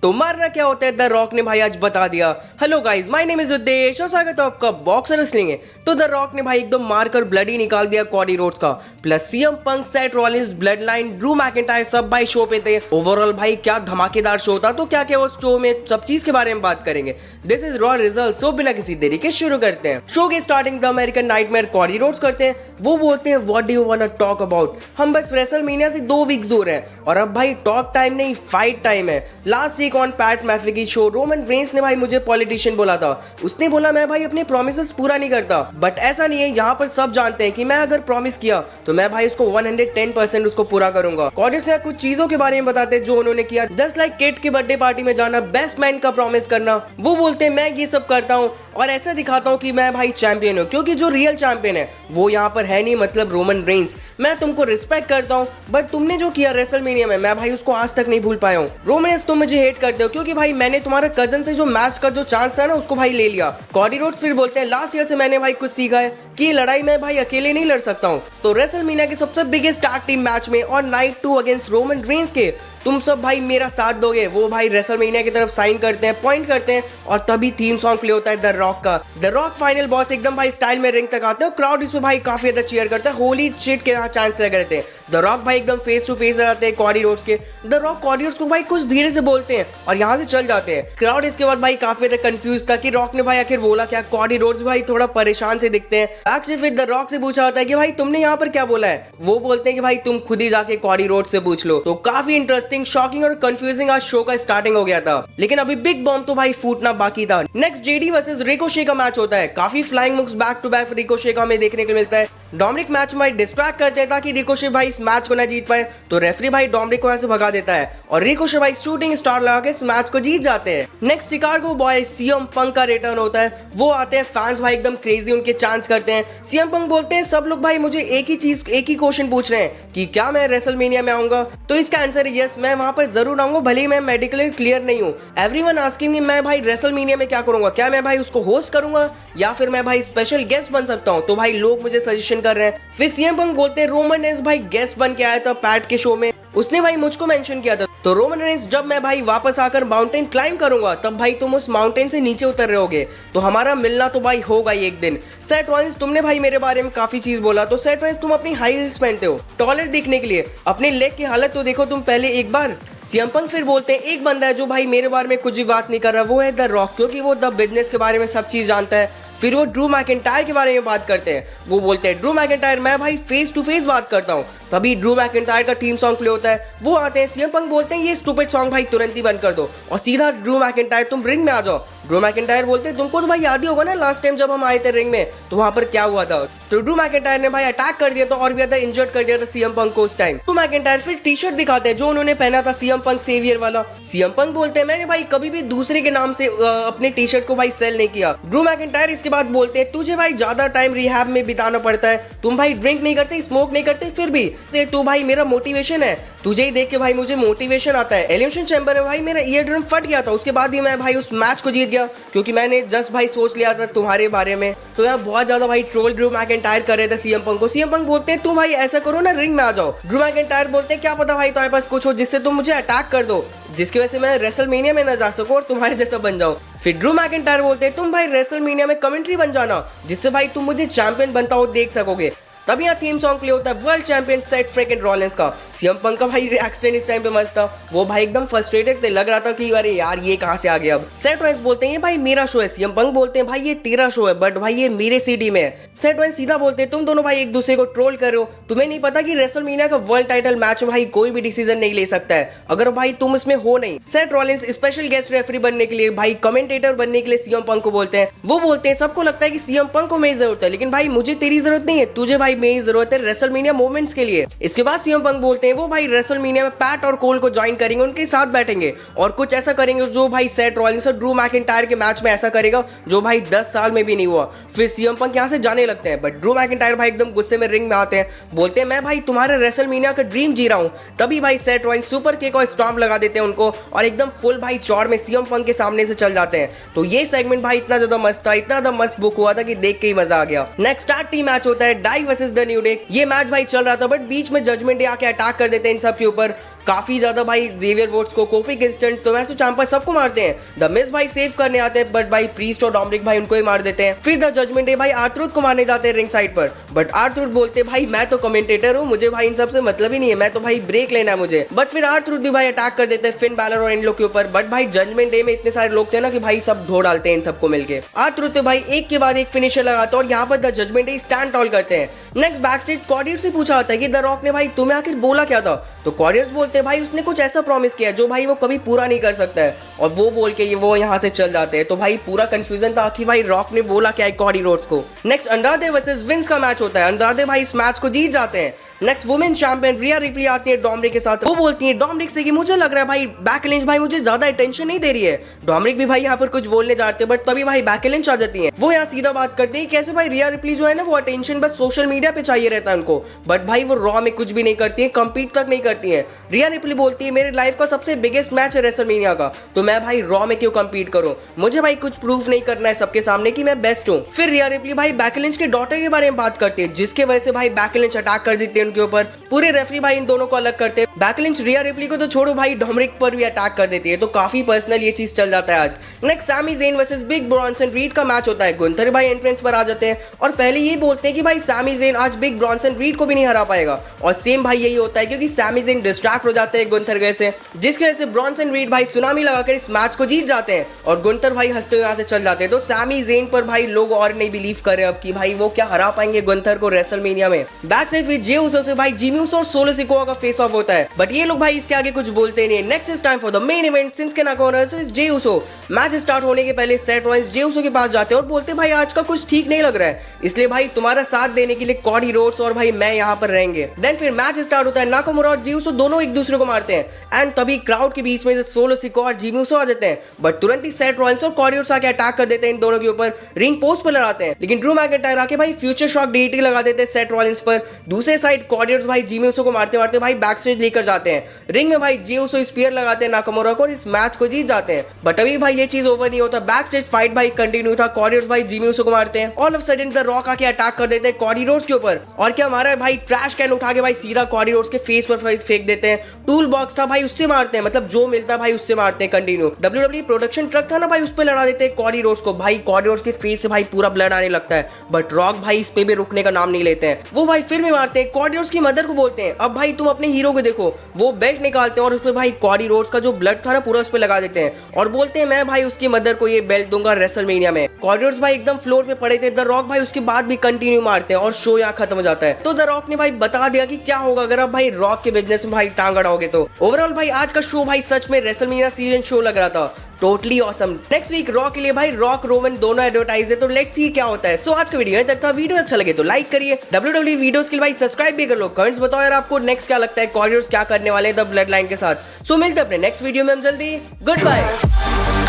तो मारना क्या होता है द रॉक ने भाई आज बता दिया। Hello guys, my name is उद्देश और स्वागत है आपका बॉक्सर रेसलिंग है। तो द रॉक ने भाई एकदम मारकर ब्लडी निकाल दिया कॉडी रोड्स का, plus CM Punk, Seth Rollins, blood line, Drew McIntyre सब भाई शो पे थे। ओवरऑल भाई क्या धमाकेदार शो था। तो क्या क्या उस शो में सब चीज के बारे में बात करेंगे। This is raw result. So बिना किसी देरी के शुरू करते हैं। शो की starting the American nightmare Cody Rhodes करते हैं। वो बोलते हैं what do you want to talk about. हम बस रेसलमेनिया से 2 वीक्स दूर हैं और अब भाई टॉक टाइम नहीं फाइट टाइम है। लास्ट वीक ऑन पैट मैफी की शो रोमन रेंस ने भाई मुझे पॉलिटिशियन बोला था। उसने बोला मैं भाई अपने प्रॉमिसेस पूरा नहीं करता, बट ऐसा नहीं है। यहाँ पर सब जानते हैं कि मैं अगर प्रॉमिस किया तो मैं भाई उसको 110% उसको पूरा करूंगा। कॉडिस ने कुछ चीजों के बारे में बताते हैं जो उन्होंने किया, जस्ट लाइक किड की बर्थडे पार्टी में जाना, बेस्ट मैन का प्रॉमिस करना। वो बोलते हैं मैं ये सब करता हूँ और ऐसा दिखाता हूँ कि मैं भाई चैंपियन हूँ, क्योंकि जो रियल चैंपियन है वो यहाँ पर है नहीं, मतलब रोमन रेंस। मैं तुमको रिस्पेक्ट करता हूँ, बट तुमने जो किया रेसलमेनिया में मैं भाई उसको आज तक नहीं भूल पाया हूँ। रोमन तुम मुझे हेट करते हो क्योंकि भाई मैंने तुम्हारे कजन से जो मैच का जो चांस था ना उसको भाई ले लिया। कॉडी रोड्स फिर बोलते हैं लास्ट ईयर से मैंने भाई कुछ सीखा है कि ये लड़ाई में भाई अकेले नहीं लड़ सकता हूँ। तो रेसलमेनिया के सबसे बिगेस्ट टैग टीम मैच में और नाइट 2 अगेंस्ट रोमन रेंस के तुम सब भाई मेरा साथ दोगे। वो भाई रेसलमेनिया की तरफ साइन करते हैं, पॉइंट करते हैं और तभी थीम सॉन्ग प्ले होता है द रॉक का। द रॉक फाइनल बॉस एकदम भाई स्टाइल में रिंग तक आते हैं। क्राउड इसमें भाई काफी ज्यादा चीयर करता है। होली शिट के चांस लग रहे थे। द रॉक भाई एकदम फेस टू फेस आ जाते हैं कॉडी रोड्स के। द रॉक कॉडी रोड्स को भाई कुछ धीरे से बोलते हैं और यहाँ से चल जाते हैं। क्राउड इसके बाद भाई काफी ज्यादा कंफ्यूज था कि रॉक ने भाई आखिर बोला क्या। कॉडी रोड्स भाई थोड़ा परेशान से दिखते हैं। एक्चुअली फिर द रॉक से पूछा होता है कि भाई तुमने यहाँ पर क्या बोला है। वो बोलते हैं कि भाई तुम खुद ही जाके कॉडी रोड्स से पूछ लो। तो काफी इंटरेस्टिंग, शॉकिंग और कंफ्यूजिंग आज शो का स्टार्टिंग हो गया था, लेकिन अभी बिग बॉम्ब तो भाई फूटना बाकी था। नेक्स्ट जेडी वर्सेस रिकोशे का मैच होता है। काफी flying moves back to back Ricochet का हमें देखने को मिलता है। डोमिनिक मैच में डिस्ट्रैक्ट करते हैं ताकि रिकोशे भाई इस मैच को ना जीत पाए, तो रेफरी भाई डोमिनिक को यहाँ से भगा देता है और रिकोशे भाई शूटिंग स्टार लगा के इस मैच को जीत जाते हैं। Next Chicago boy CM Punk का रिटर्न होता है। वो आते हैं, फैंस भाई एकदम क्रेजी उनके चांस करते हैं। सीएम पंक बोलते हैं सब लोग भाई मुझे एक ही क्वेश्चन पूछ रहे हैं कि क्या मैं रेसलमेनिया में आऊंगा। तो इसका आंसर है यस, मैं वहां पर जरूर आऊंगा, भले ही मैं मेडिकली क्लियर नहीं हूँ। एवरीवन आस्किंग मी मैं भाई रेसलमेनिया में क्या करूंगा, क्या मैं भाई उसको होस्ट करूंगा या फिर मैं भाई स्पेशल गेस्ट बन सकता हूँ। तो भाई लोग मुझे सजेशन कर रहे हैं। फिर सीएम पंक बोलते हैं रोमन रेंस भाई गेस्ट बन के आया था पैट के शो में, उसने भाई मुझको मेंशन किया था। तो रोमन रेंस जब मैं भाई वापस आकर माउंटेन क्लाइम करूंगा तब भाई तुम उस माउंटेन से नीचे उतर रहे होगे, तो हमारा मिलना तो भाई होगा ही एक दिन। सेथ रॉलिंस तुमने भाई मेरे बारे में काफी चीज बोला, तो सेथ रॉलिंस तुम अपनी हाई हील्स पहनते हो टॉयलेट दिखने के लिए, अपने लेग की हालत तो देखो तुम पहले एक बार। सीएम पंक फिर बोलते हैं एक बंदा है जो भाई मेरे बारे में कुछ भी बात नहीं कर रहा, वो है द रॉक, क्योंकि वो द बिजनेस के बारे में सब चीज जानता है। फिर वो ड्रू मैकिंटायर के बारे में बात करते हैं। वो बोलते हैं ड्रू मैकिंटायर मैं भाई फेस टू फेस बात करता हूँ। तभी ड्रू मैकिंटायर का थीम सॉन्ग प्ले होता है। वो आते हैं, सीएम पंक बोलते हैं ये स्टूपिड सॉन्ग भाई तुरंत ही बंद कर दो और सीधा ड्रू मैकिंटायर तुम रिंग में आ जाओ। ड्रू मैकिंटायर बोलते हैं तुमको तो भाई याद ही होगा ना लास्ट टाइम जब हम आए थे रिंग में तो वहां पर क्या हुआ था। तो ड्रू मैकिंटायर ने भाई अटैक कर दिया था और भी ज्यादा इंजर्ड कर दिया था सीएम पंक को उस टाइम। ड्रू मैकिंटायर फिर टी शर्ट दिखाते हैं जो उन्होंने पहना था सीएम पंक सेवियर वाला। सीएम पंक बोलते हैं मैंने भाई कभी भी दूसरे के नाम से अपने टी शर्ट को भाई सेल नहीं किया। ड्रू मैकिंटायर इसके बाद बोलते हैं तुझे भाई ज्यादा टाइम रिहैब में बिताना पड़ता है, तुम भाई ड्रिंक नहीं करते, स्मोक नहीं करते, फिर भी तू भाई मेरा मोटिवेशन है, तुझे ही देख के भाई मुझे मोटिवेशन आता है। एलिमिनेशन चैंबर में भाई मेरा ईयर ड्रम फट गया था, उसके बाद भी मैं भाई उस मैच को जीत गया क्योंकि मैंने जस्ट भाई सोच लिया था तुम्हारे बारे में। तो यहाँ बहुत ज्यादा भाई ट्रोल ड्रू मैकिंटायर कर रहे थे सीएम पंक को। सीएम पंक बोलते हैं तुम भाई ऐसा करो ना रिंग में आ जाओ। ड्रू मैकिंटायर बोलते हैं क्या पता भाई तुम्हारे पास कुछ हो जिससे तुम मुझे अटैक कर दो, जिसकी वजह से मैं रेसलमेनिया में ना जा सकूं और तुम्हारे जैसा बन जाऊं। फिर ड्रू मैकिंटायर बोलते हैं तुम भाई रेसलमेनिया में कमेंट्री बन जाना जिससे भाई तुम मुझे चैंपियन बनता हो देख सकोगे। तब यहाँ थीम सॉन्ग प्ले होता है world champion Seth freaking Rollins का। सीएम पंक का भाई रिएक्शन इस टाइम पे मस्त था। वो भाई एकदम फ्रस्ट्रेटेड थे, लग रहा था कि अरे यार ये कहाँ से आ गया। अब सेथ रॉलिंस बोलते हैं ये भाई मेरा शो है। सीएम पंक बोलते हैं भाई ये तेरा शो है बट भाई ये मेरे सिटी में है। सेथ रॉलिंस सीधा बोलते हैं तुम दोनों भाई एक दूसरे को ट्रोल कर रहे हो, तुम्हें नहीं पता कि रेसलमेनिया का वर्ल्ड टाइटल मैच में भाई कोई भी डिसीजन नहीं ले सकता है अगर भाई तुम इसमें हो नहीं। Seth Rollins special guest referee बनने के लिए भाई कमेंटेटर बनने के लिए सीएम पंक को बोलते हैं। वो बोलते हैं सबको लगता है कि सीएम पंक को मेरी जरूरत है, लेकिन भाई मुझे तेरी जरूरत नहीं है, तुझे भाई मेरी जरूरत है रेसलमेनिया मोमेंट्स के लिए। इसके बाद सीएम पंक बोलते हैं वो भाई रेसलमेनिया में पैट और कोल को ज्वाइन करेंगे, उनके साथ बैठेंगे और कुछ ऐसा करेंगे जो भाई सेथ रॉलिंस और ड्रू मैकिंटायर के मैच में ऐसा करेगा जो भाई 10 साल में भी नहीं हुआ। फिर सीएम पंक यहाँ से जाने लगते हैं बट ड्रू मैकिंटायर भाई एकदम गुस्से में रिंग में आते हैं, बोलते हैं मैं भाई तुम्हारे रेसलमेनिया का ड्रीम जी रहा हूँ। तभी भाई सेथ रॉलिंस सुपर किक और स्टॉम्प लगा देते हैं उनको और एकदम फुल भाई चौड़ में सीएम पंक के सामने से चल जाते हैं। तो ये सेगमेंट भाई इतना ज्यादा मस्त था, इतना ज्यादा मस्त बुक हुआ था कि देख के ही मजा आ गया। नेक्स्ट टैग टीम मैच होता है DIY versus the new day. ये मैच भाई चल रहा था बट बीच में जजमेंट डे आके अटैक कर देते हैं इन सब के ऊपर। काफी ज्यादा भाई जेवियर वुड्स को, कोफी किंगस्टन, टोमासो चांपा सबको मारते हैं। द मिज भाई सेव करने आते हैं बट भाई प्रीस्ट और डोमिनिक भाई उनको ही मार देते हैं। फिर द जजमेंट डे भाई आर्थरूथ को मारने जाते हैं रिंग साइड पर, बट आर्थरूथ बोलते भाई मैं तो कमेंटेटर हूँ, मुझे भाई इन सब से मतलब ही नहीं है, मैं तो भाई ब्रेक लेना है मुझे। बट फिर आर्थरूथ भी भाई अटैक कर देते हैं फिन बैलर और इन लोग के ऊपर, बट भाई जजमेंट डे में इतने सारे लोग थे ना कि भाई सब धो डालते हैं इन सबको मिलके। आर्थरूथ तो भाई एक के बाद एक फिनिशर लगाता है और यहाँ पर the judgment day stand tall करते हैं। नेक्स्ट बैक स्टेज कॉर्डियर्स से पूछा होता है कि द रॉक ने भाई तुम्हें आखिर बोला क्या था, तो कॉर्डियर्स बोलते हैं भाई उसने कुछ ऐसा प्रॉमिस किया जो भाई वो कभी पूरा नहीं कर सकता है, और वो बोल के वो यहाँ से चल जाते हैं। तो भाई पूरा कंफ्यूजन था कि भाई रॉक ने बोला क्या है कॉडी रोड्स को। नेक्स्ट अंड्राडे वर्सेस विंस का मैच होता है। अंड्राडे भाई इस मैच को जीत जाते हैं। नेक्स्ट वुमेन चैंपियन रिया रिप्ली आती है डोमिनिक के साथ। वो बोलती है डोमिनिक से कि मुझे लग रहा है भाई बैक लिंच भाई मुझे ज्यादा अटेंशन नहीं दे रही है। डोमिनिक भी भाई यहाँ पर कुछ बोलने जाते हैं बट तभी भाई बैक लिंच आ जाती है। वो यहाँ सीधा बात करते हैं कैसे भाई रिया रिप्ली जो है ना वो अटेंशन बस सोशल मीडिया पे चाहिए रहता है उनको, बट भाई वो रॉ में कुछ भी नहीं करती है, कंपीट तक नहीं करती है। रिया रिप्ली बोलती है मेरे लाइफ का सबसे बिगेस्ट मैच है रेसलमेनिया का, तो मैं भाई रॉ में क्यों कंपीट करूं, मुझे भाई कुछ प्रूफ नहीं करना है सबके सामने कि मैं बेस्ट हूँ। फिर रिया रिप्ली भाई बैक लिंच के डॉटर के बारे में बात करती है जिसके वजह से भाई बैक लिंच अटैक कर देते हैं उनके ऊपर। पूरे रेफरी भाई इन दोनों को अलग करते हैं। बैक लिंच रिया रिप्ली को तो छोड़ो भाई डोमिनिक पर भी अटैक कर देती है, तो काफी पर्सनल ये चीज चल जाता है आज। Next Sami Zayn versus Big Bronson Reed का मैच होता है। गुंथर भाई एंट्रेंस पर आ जाते हैं और पहले ये बोलते हैं कि भाई सैमी ज़ेन आज बिग ब्रॉन्सन रीड को भी नहीं हरा पाएगा, और सेम भाई यही होता है क्योंकि सैमी ज़ेन डिस्ट्रैक्ट हो जाते हैं गुंथर गए से, जिसकी वजह से ब्रॉन्सन रीड भाई सुनामी लगाकर इस मैच को जीत जाते हैं और गुंथर भाई हंसते हुए यहाँ से चल जाते हैं। तो सैमी ज़ेन पर भाई लोग और नहीं बिलीव कर रहे हैं अब कि भाई वो क्या हरा पाएंगे गुंथर को रेसलमेनिया में। बैक से फिर जे उसो से भाई जिमी उसो और सोलो सिकोआ का फेस ऑफ होता है, बट ये लोग भाई इसके आगे कुछ बोलते नहीं है। Next is time for the main event Shinsuke Nakamura versus Jey Uso. Match start होने के पहले सेथ रॉलिंस जे उसो के पास जाते हैं और बोलते भाई आज का कुछ ठीक नहीं लग रहा है, इसलिए भाई तुम्हारा साथ देने के लिए कॉडी रोड्स और भाई मैं यहाँ पर रहेंगे। देन फिर मैच स्टार्ट होता है। नाकामिया और जे उसो दोनों एक दूसरे को मारते हैं एंड तभी क्राउड के बीच में से सोलो सिकोआ और जिमी उसो आ जाते हैं, बट तुरंत ही सेथ रॉलिंस और कॉडी रोड्स आके अटैक कर देते हैं इन दोनों के ऊपर, रिंग पोस्ट पर लड़ाते हैं, लेकिन ड्रू मैकिंटायर आके भाई फ्यूचर शॉक डीटी लगा देते हैं सेथ रॉलिंस पर। दूसरे साइड कॉडी रोड्स भाई जिमी उसो को मारते मारते भाई बैक स्टेज लेकर जाते हैं। रिंग में भाई जे उसो स्पीयर लगाते हैं नाकामिया को और इस मैच को जीत जाते हैं, बट अभी भाई ये चीज ओवर नहीं होता। बैक स्टेज फाइट भाई कंटिन्यू था। कॉडी रोड्स भाई जिमी उसो को मारते हैं। All of sudden the rock आके अटैक कर देते हैं कॉडी रोड्स के ऊपर, और क्या मारा है भाई ट्रैश कैन उठा के भाई सीधा कॉडी रोड्स के फेस पर फेंक देते हैं। टूल बॉक्स था भाई उससे मारते हैं, मतलब जो मिलता है भाई उससे मारते हैं कंटिन्यू। WWE प्रोडक्शन ट्रक था ना भाई उस पर लड़ा देते हैं कॉडी रोड्स को। भाई कॉडी रोड्स के फेस से भाई पूरा ब्लड आने लगता है, बट रॉक भाई इस पे भी रुकने का नाम नहीं लेते हैं। वो भाई फिर भी मारते हैं। कॉडी रोड्स की मदर को बोलते हैं अब भाई तुम अपने हीरो को देखो। वो बेल्ट निकालते हैं और उस पे भाई कॉडी रोड्स का जो ब्लड था ना पूरा उस पे लगा देते हैं और बोलते हैं मैं भाई उसकी मदर को ये बेल्ट दूंगा रेसलमेनिया में। कॉडी रोड्स भाई एकदम फ्लोर पे पड़े थे। द रॉक भाई उसके बाद भी कंटिन्यू मारते हैं और शो यहाँ खत्म हो जाता है। तो द रॉक ने भाई बता दिया कि क्या होगा अगर आप भाई रॉक के बिजनेस में भाई टांग अड़ाओगे। तो ओवरऑल भाई आज का शो भाई सच में रेसलमेनिया सीजन शो लग रहा था, totally awesome. Next week Raw के लिए भाई रॉक रोमन दोनों एडवर्टाइज है, तो लेट्स सी क्या होता है। सो आज का वीडियो है तक था। वीडियो अच्छा लगे तो लाइक करिए। WWE वीडियोस के लिए भाई सब्सक्राइब भी कर लो। कमेंट्स बताओ यार आपको नेक्स्ट क्या लगता है, कॉर्डियर्स क्या करने वाले हैं द ब्लड लाइन के साथ। सो मिलते हैं अपने नेक्स्ट वीडियो में हम जल्दी। Good bye.